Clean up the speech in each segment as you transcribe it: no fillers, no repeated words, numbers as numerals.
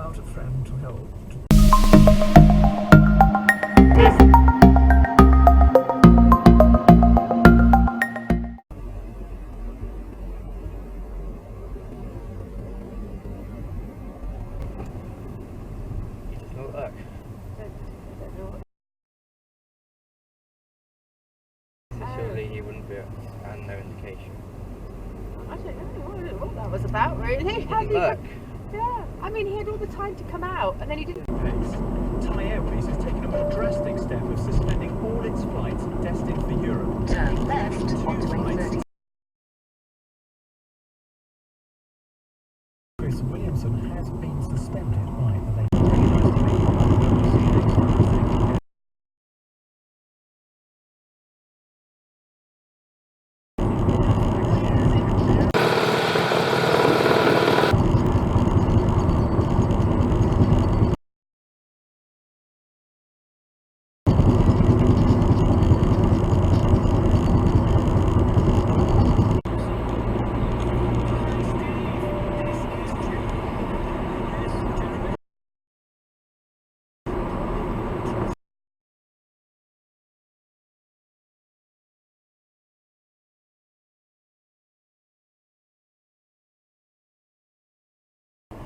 without a friend to help. You just not look. Surely he wouldn't be and no indication. I don't know what that was about, really. Look. Yeah, I mean, he had all the time to come out, and then he didn't. Thai Airways has taken a more drastic step of suspending all its flights destined for Europe. Turn left onto A30. Chris Williamson has been suspended by the late.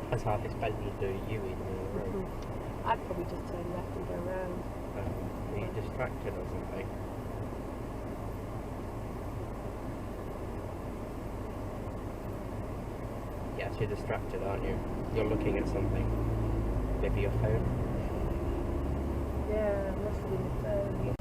That's hard to expect them to do you in the road. I'd probably just turn left and go round. Are you distracted or something? Yes, you're distracted, aren't you? You're looking at something. Maybe your phone? Yeah, must have been the phone.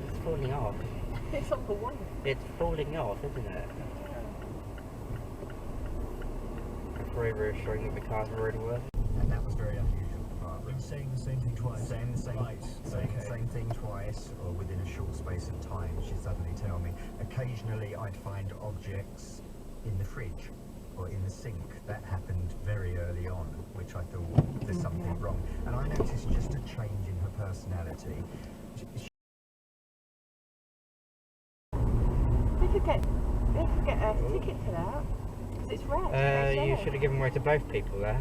It's falling off. It's on for one. It's falling off, isn't it? It's very reassuring that the car's already worth. And that was very unusual. Been saying the same thing twice. Saying the same, Right. saying the Okay. same thing twice, or within a short space of time, she'd suddenly tell me. Occasionally, I'd find objects in the fridge or in the sink. That happened very early on, which I thought there's something wrong. And I noticed just a change in her personality. They could get a ticket for that. because it's red. You should have given way to both people there.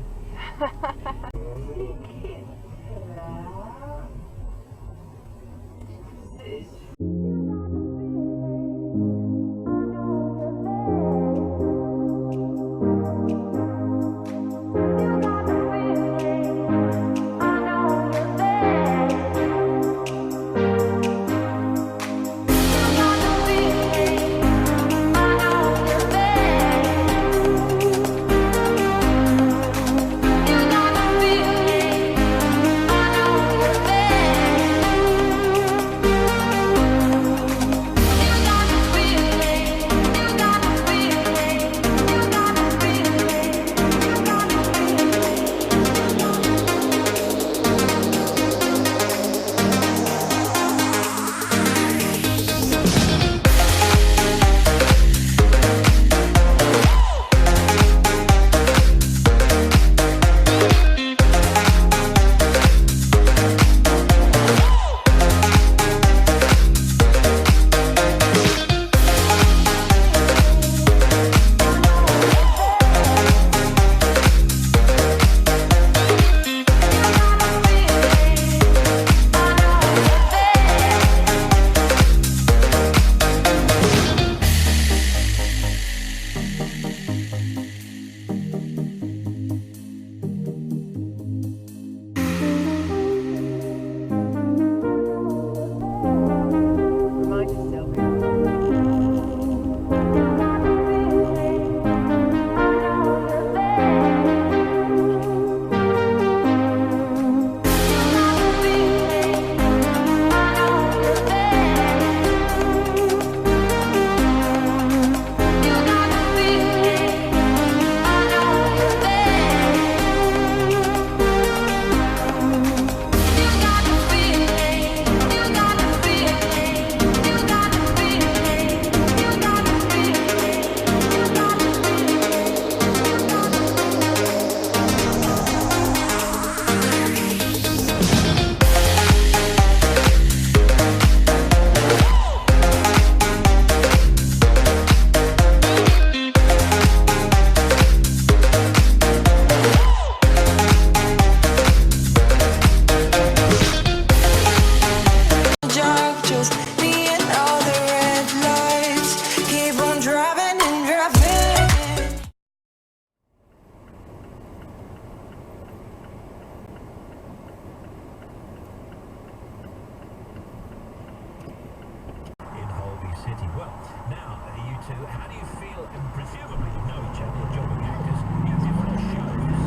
City. Well, now, you two, how do you feel, and presumably you know each other, jobbing actors, you different shows?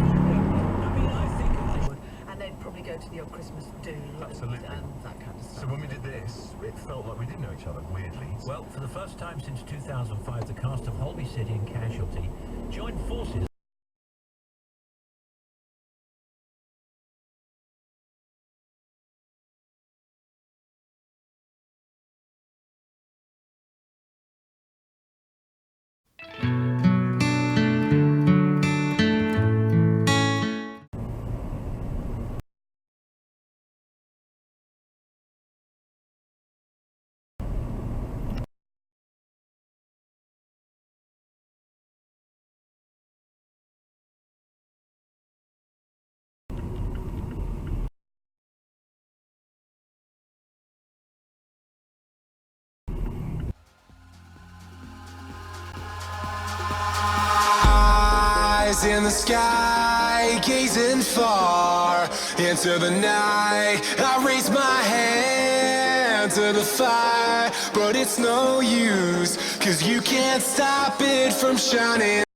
I mean, I think I would. And they'd probably go to the old Christmas do Absolutely. and that kind of stuff. So when we did this, it felt like we did know each other, weirdly. Well, for the first time since 2005, the cast of Holby City and Casualty joined forces. In the sky, gazing far into the night, I raise my hand to the fire, but it's no use, 'cause you can't stop it from shining.